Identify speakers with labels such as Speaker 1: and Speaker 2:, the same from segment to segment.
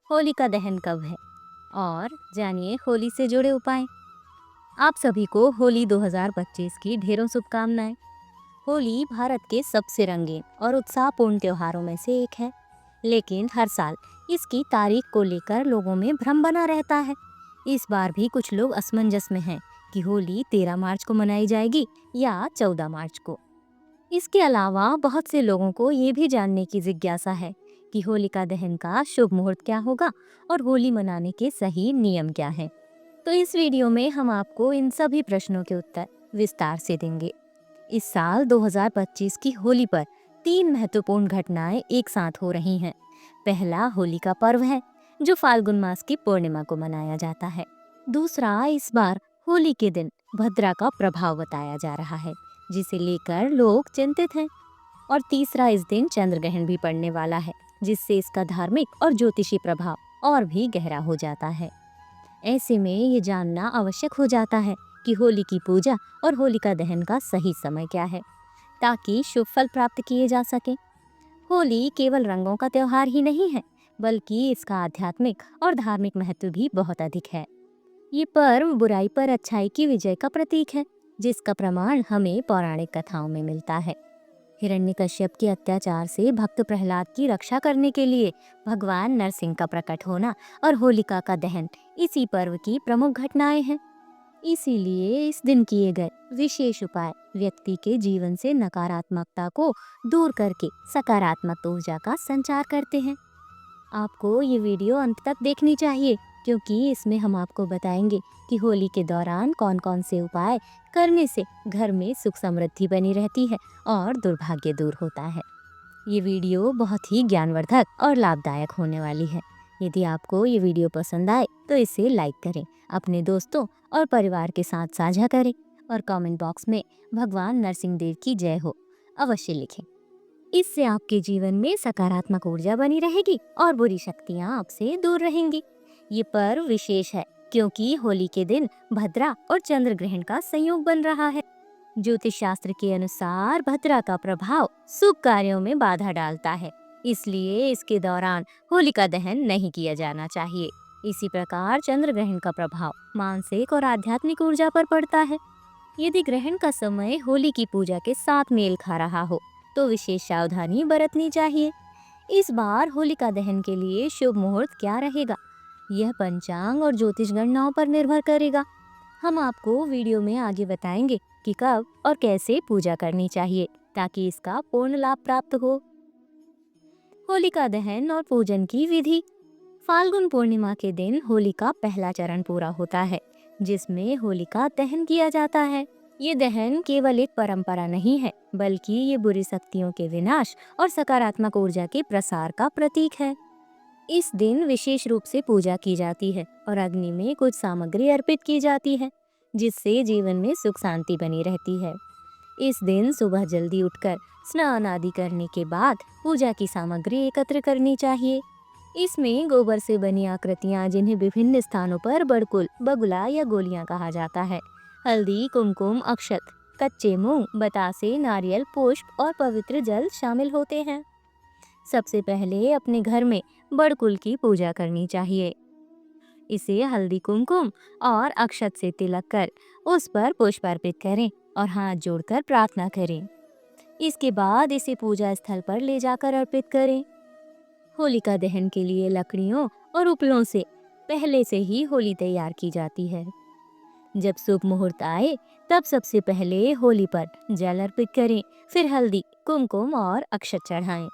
Speaker 1: होलिका दहन कब है और जानिए होली से जुड़े उपाय। आप सभी को होली 2025 की ढेरों शुभकामनाएं। होली भारत के सबसे रंगीन और उत्साहपूर्ण त्योहारों में से एक है, लेकिन हर साल इसकी तारीख को लेकर लोगों में भ्रम बना रहता है। इस बार भी कुछ लोग असमंजस में हैं कि होली 13 मार्च को मनाई जाएगी या 14 मार्च को। इसके अलावा बहुत से लोगों को ये भी जानने की जिज्ञासा है कि होलिका दहन का शुभ मुहूर्त क्या होगा और होली मनाने के सही नियम क्या हैं। तो इस वीडियो में हम आपको इन सभी प्रश्नों के उत्तर विस्तार से देंगे। इस साल 2025 की होली पर 3 महत्वपूर्ण घटनाएं एक साथ हो रही हैं। पहला होली का पर्व है, जो फाल्गुन मास की पूर्णिमा को मनाया जाता है। दूसरा, इस बार होली के दिन भद्रा का प्रभाव बताया जा रहा है, जिसे लेकर लोग चिंतित हैं। और तीसरा, इस दिन चंद्र ग्रहण भी पड़ने वाला है, जिससे इसका धार्मिक और ज्योतिषी प्रभाव और भी गहरा हो जाता है। ऐसे में ये जानना आवश्यक हो जाता है कि होली की पूजा और होलिका दहन का सही समय क्या है, ताकि शुभ फल प्राप्त किए जा सके। होली केवल रंगों का त्योहार ही नहीं है, बल्कि इसका आध्यात्मिक और धार्मिक महत्व भी बहुत अधिक है। ये पर्व बुराई पर अच्छाई की विजय का प्रतीक है, जिसका प्रमाण हमें पौराणिक कथाओं में मिलता है। हिरण्यकश्यप के अत्याचार से भक्त प्रहलाद की रक्षा करने के लिए भगवान नरसिंह का प्रकट होना और होलिका का दहन इसी पर्व की प्रमुख घटनाएं हैं। इसीलिए इस दिन किए गए विशेष उपाय व्यक्ति के जीवन से नकारात्मकता को दूर करके सकारात्मक ऊर्जा का संचार करते हैं। आपको ये वीडियो अंत तक देखनी चाहिए, क्योंकि इसमें हम आपको बताएंगे कि होली के दौरान कौन कौन से उपाय करने से घर में सुख समृद्धि बनी रहती है और दुर्भाग्य दूर होता है। ये वीडियो बहुत ही ज्ञानवर्धक और लाभदायक होने वाली है। यदि आपको ये वीडियो पसंद आए तो इसे लाइक करें, अपने दोस्तों और परिवार के साथ साझा करें और कमेंट बॉक्स में भगवान नरसिंह देव की जय हो अवश्य लिखें। इससे आपके जीवन में सकारात्मक ऊर्जा बनी रहेगी और बुरी शक्तियां आपसे दूर रहेंगी। ये पर्व विशेष है क्योंकि होली के दिन भद्रा और चंद्र ग्रहण का संयोग बन रहा है। ज्योतिष शास्त्र के अनुसार भद्रा का प्रभाव शुभ कार्यों में बाधा डालता है, इसलिए इसके दौरान होलिका दहन नहीं किया जाना चाहिए। इसी प्रकार चंद्र ग्रहण का प्रभाव मानसिक और आध्यात्मिक ऊर्जा पर पड़ता है। यदि ग्रहण का समय होली की पूजा के साथ मेल खा रहा हो तो विशेष सावधानी बरतनी चाहिए। इस बार होलिका दहन के लिए शुभ मुहूर्त क्या रहेगा, यह पंचांग और ज्योतिष गणनाओं पर निर्भर करेगा। हम आपको वीडियो में आगे बताएंगे कि कब और कैसे पूजा करनी चाहिए, ताकि इसका पूर्ण लाभ प्राप्त हो। होलिका दहन और पूजन की विधि। फाल्गुन पूर्णिमा के दिन होली का पहला चरण पूरा होता है, जिसमें होलिका दहन किया जाता है। ये दहन केवल एक परंपरा नहीं है, बल्कि ये बुरी शक्तियों के विनाश और सकारात्मक ऊर्जा के प्रसार का प्रतीक है। इस दिन विशेष रूप से पूजा की जाती है और अग्नि में कुछ सामग्री अर्पित की जाती है, जिससे जीवन में सुख शांति बनी रहती है। इस दिन सुबह जल्दी उठकर स्नान आदि करने के बाद पूजा की सामग्री एकत्र करनी चाहिए। इसमें गोबर से बनी आकृतियां, जिन्हें विभिन्न स्थानों पर बड़कुल, बगुला या गोलियां कहा जाता है, हल्दी, कुमकुम, अक्षत, कच्चे मूंग, बतासे, नारियल, पुष्प और पवित्र जल शामिल होते हैं। सबसे पहले अपने घर में बड़कुल की पूजा करनी चाहिए। इसे हल्दी, कुमकुम और अक्षत से तिलक कर उस पर पुष्प अर्पित करें और हाथ जोड़कर प्रार्थना करें। इसके बाद इसे पूजा स्थल पर ले जाकर अर्पित करें। होलिका दहन के लिए लकड़ियों और उपलों से पहले से ही होली तैयार की जाती है। जब शुभ मुहूर्त आए तब सबसे पहले होली पर जल अर्पित करें, फिर हल्दी, कुमकुम और अक्षत चढ़ाएं।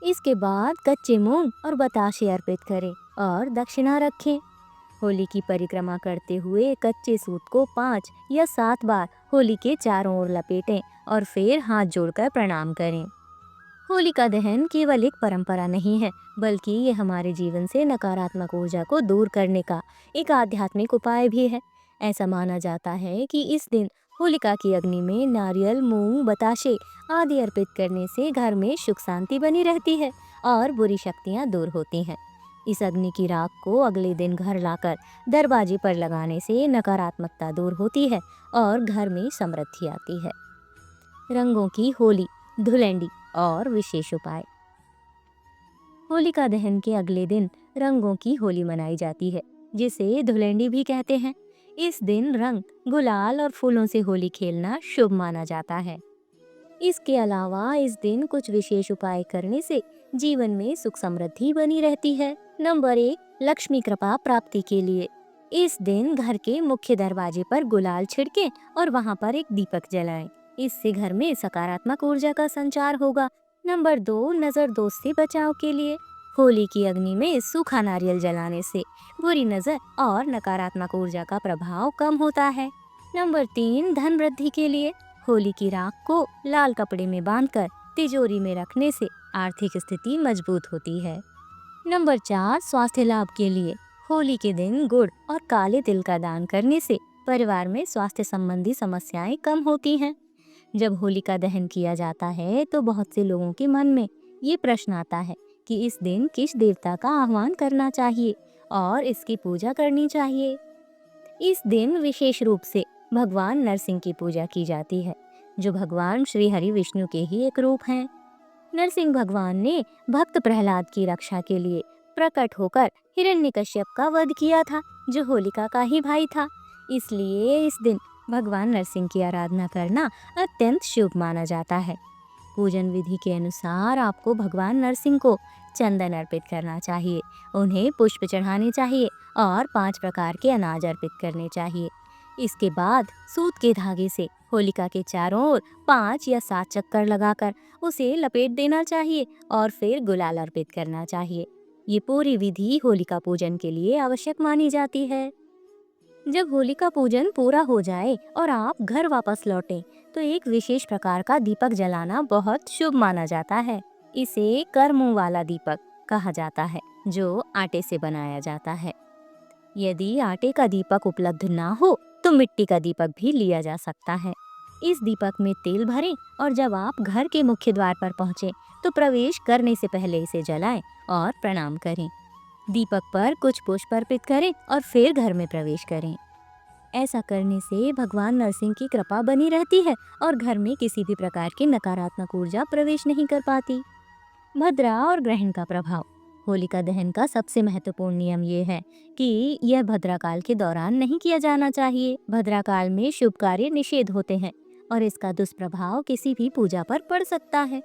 Speaker 1: इसके बाद कच्चे मूंग और बताशे अर्पित करें और दक्षिणा रखें। होली की परिक्रमा करते हुए कच्चे सूत को 5 या 7 बार होली के चारों ओर लपेटें और फिर हाथ जोड़कर प्रणाम करें। होलिका दहन केवल एक परंपरा नहीं है, बल्कि ये हमारे जीवन से नकारात्मक ऊर्जा को दूर करने का एक आध्यात्मिक उपाय भी है। ऐसा माना जाता है कि इस दिन होलिका की अग्नि में नारियल, मूंग, बताशे आदि अर्पित करने से घर में सुख शांति बनी रहती है और बुरी शक्तियां दूर होती हैं। इस अग्नि की राख को अगले दिन घर लाकर दरवाजे पर लगाने से नकारात्मकता दूर होती है और घर में समृद्धि आती है। रंगों की होली, धुलेंडी और विशेष उपाय। होलिका दहन के अगले दिन रंगों की होली मनाई जाती है, जिसे धुलेंडी भी कहते हैं। इस दिन रंग, गुलाल और फूलों से होली खेलना शुभ माना जाता है। इसके अलावा इस दिन कुछ विशेष उपाय करने से जीवन में सुख समृद्धि बनी रहती है। नंबर 1, लक्ष्मी कृपा प्राप्ति के लिए इस दिन घर के मुख्य दरवाजे पर गुलाल छिड़कें और वहां पर एक दीपक जलाएं। इससे घर में सकारात्मक ऊर्जा का संचार होगा। नंबर 2, नजर दोष से बचाव के लिए होली की अग्नि में सूखा नारियल जलाने से बुरी नजर और नकारात्मक ऊर्जा का प्रभाव कम होता है। नंबर 3, धन वृद्धि के लिए होली की राख को लाल कपड़े में बांधकर तिजोरी में रखने से आर्थिक स्थिति मजबूत होती है। नंबर 4, स्वास्थ्य लाभ के लिए होली के दिन गुड़ और काले तिल का दान करने से परिवार में स्वास्थ्य संबंधी समस्याएं कम होती हैं। जब होलिका दहन किया जाता है तो बहुत से लोगों के मन में ये प्रश्न आता है कि इस दिन किस देवता का आह्वान करना चाहिए और इसकी पूजा करनी चाहिए। इस दिन विशेष रूप से भगवान नरसिंह की पूजा की जाती है, जो भगवान श्री हरि विष्णु के ही एक रूप हैं। नरसिंह भगवान ने भक्त प्रहलाद की रक्षा के लिए प्रकट होकर हिरण्यकश्यप का वध किया था, जो होलिका का ही भाई था। इसलिए इस दिन भगवान नरसिंह की आराधना करना अत्यंत शुभ माना जाता है। पूजन विधि के अनुसार आपको भगवान नरसिंह को चंदन अर्पित करना चाहिए, उन्हें पुष्प चढ़ाने चाहिए और 5 प्रकार के अनाज अर्पित करने चाहिए। इसके बाद सूत के धागे से होलिका के चारों ओर 5 या 7 चक्कर लगाकर उसे लपेट देना चाहिए और फिर गुलाल अर्पित करना चाहिए। ये पूरी विधि होलिका पूजन के लिए आवश्यक मानी जाती है। जब होलिका पूजन पूरा हो जाए और आप घर वापस लौटें, तो एक विशेष प्रकार का दीपक जलाना बहुत शुभ माना जाता है। इसे कर्मों वाला दीपक कहा जाता है, जो आटे से बनाया जाता है। यदि आटे का दीपक उपलब्ध ना हो तो मिट्टी का दीपक भी लिया जा सकता है। इस दीपक में तेल भरें और जब आप घर के मुख्य द्वार पर पहुंचे तो प्रवेश करने से पहले इसे जलाएं और प्रणाम करें। दीपक पर कुछ पुष्प अर्पित करें और फिर घर में प्रवेश करें। ऐसा करने से भगवान नरसिंह की कृपा बनी रहती है और घर में किसी भी प्रकार की नकारात्मक ऊर्जा प्रवेश नहीं कर पाती। भद्रा और ग्रहण का प्रभाव। होलिका दहन का सबसे महत्वपूर्ण नियम ये है कि यह भद्रा काल के दौरान नहीं किया जाना चाहिए। भद्रा काल में शुभ कार्य निषेध होते हैं और इसका दुष्प्रभाव किसी भी पूजा पर पड़ सकता है।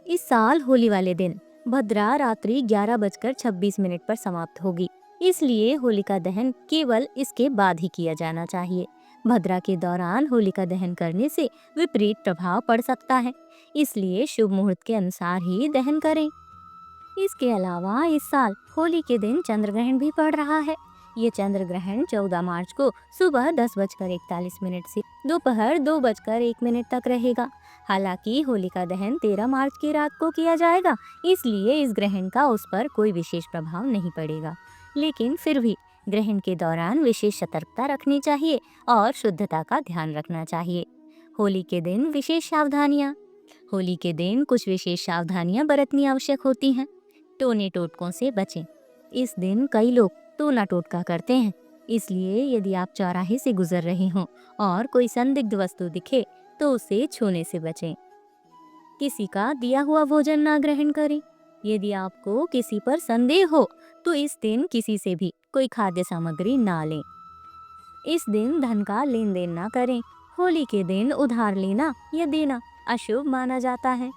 Speaker 1: इस साल होली वाले दिन भद्रा रात्रि 11:26 पर समाप्त होगी, इसलिए होलिका दहन केवल इसके बाद ही किया जाना चाहिए। भद्रा के दौरान होलिका दहन करने से विपरीत प्रभाव पड़ सकता है, इसलिए शुभ मुहूर्त के अनुसार ही दहन करें। इसके अलावा इस साल होली के दिन चंद्र ग्रहण भी पड़ रहा है। ये चंद्र ग्रहण 14 मार्च को सुबह 10:41 से दोपहर 2:01 तक रहेगा। हालांकि होलिका दहन 13 मार्च की रात को किया जाएगा, इसलिए इस ग्रहण का उस पर कोई विशेष प्रभाव नहीं पड़ेगा। लेकिन फिर भी ग्रहण के दौरान विशेष सतर्कता रखनी चाहिए और शुद्धता का ध्यान रखना चाहिए। होली के दिन विशेष सावधानियाँ। होली के दिन कुछ विशेष सावधानियाँ बरतनी आवश्यक होती हैं। टोने टोटकों से बचें। इस दिन कई लोग टोना टोटका करते हैं, इसलिए यदि आप चौराहे से गुजर रहे हों और कोई संदिग्ध वस्तु दिखे तो उसे छूने से बचें। किसी का दिया हुआ भोजन ना ग्रहण करें। यदि आपको किसी पर संदेह हो तो इस दिन किसी से भी कोई खाद्य सामग्री ना लें। इस दिन धन का लेन देन ना करें। होली के दिन उधार लेना या देना अशुभ माना जाता है।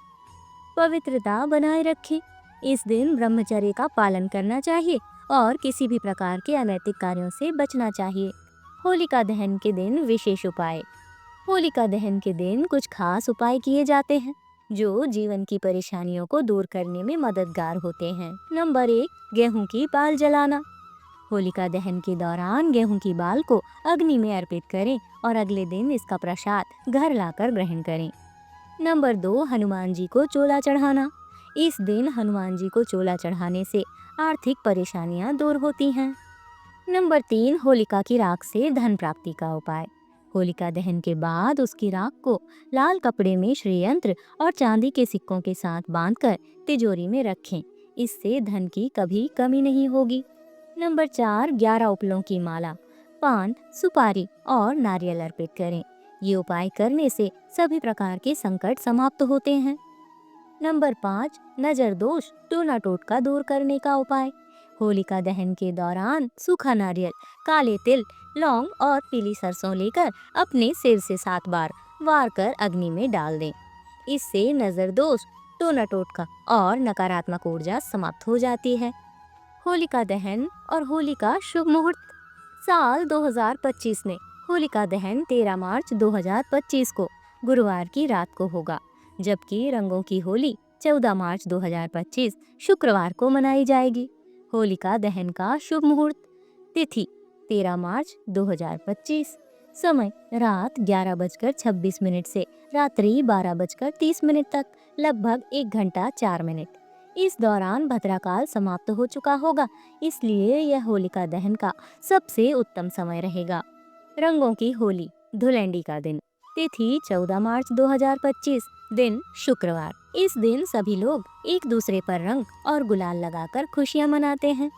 Speaker 1: पवित्रता बनाए रखें। इस दिन ब्रह्मचर्य का पालन करना चाहिए और किसी भी प्रकार के अनैतिक कार्यों से बचना चाहिए। होलिका दहन के दिन विशेष उपाय। होलिका दहन के दिन कुछ खास उपाय किए जाते हैं जो जीवन की परेशानियों को दूर करने में मददगार होते हैं। नंबर 1, गेहूं की बाल जलाना। होलिका दहन के दौरान गेहूं की बाल को अग्नि में अर्पित करें और अगले दिन इसका प्रसाद घर लाकर ग्रहण करें। नंबर 2, हनुमान जी को चोला चढ़ाना। इस दिन हनुमान जी को चोला चढ़ाने से आर्थिक परेशानियां दूर होती हैं। नंबर 3, होलिका की राख से धन प्राप्ति का उपाय। होलिका दहन के बाद उसकी राख को लाल कपड़े में श्रीयंत्र और चांदी के सिक्कों के साथ बांधकर तिजोरी में रखें। इससे धन की कभी कमी नहीं होगी। नंबर 4, 11 उपलों की माला, पान, सुपारी और नारियल अर्पित करें। ये उपाय करने से सभी प्रकार के संकट समाप्त होते हैं। नंबर 5, नजर दोष टूना टोटका दूर करने का उपाय। होलिका दहन के दौरान सूखा नारियल, काले तिल, लौंग और पीली सरसों लेकर अपने सिर से 7 बार वार कर अग्नि में डाल दें। इससे नजर दोष, टोना टोटका और नकारात्मक ऊर्जा समाप्त हो जाती है। होलिका दहन और होली का शुभ मुहूर्त। साल 2025 में होलिका दहन 13 मार्च 2025 को गुरुवार की रात को होगा, जबकि रंगों की होली 14 मार्च 2025 शुक्रवार को मनाई जाएगी। होलिका दहन का शुभ मुहूर्त। तिथि 13 मार्च 2025। समय रात 11:26 से रात्रि 12:30 तक, लगभग 1 घंटा 4 मिनट। इस दौरान भद्राकाल समाप्त हो चुका होगा, इसलिए यह होलिका दहन का सबसे उत्तम समय रहेगा। रंगों की होली, धुलेंडी का दिन। तिथि 14 मार्च 2025, दिन शुक्रवार। इस दिन सभी लोग एक दूसरे पर रंग और गुलाल लगाकर खुशियां मनाते हैं।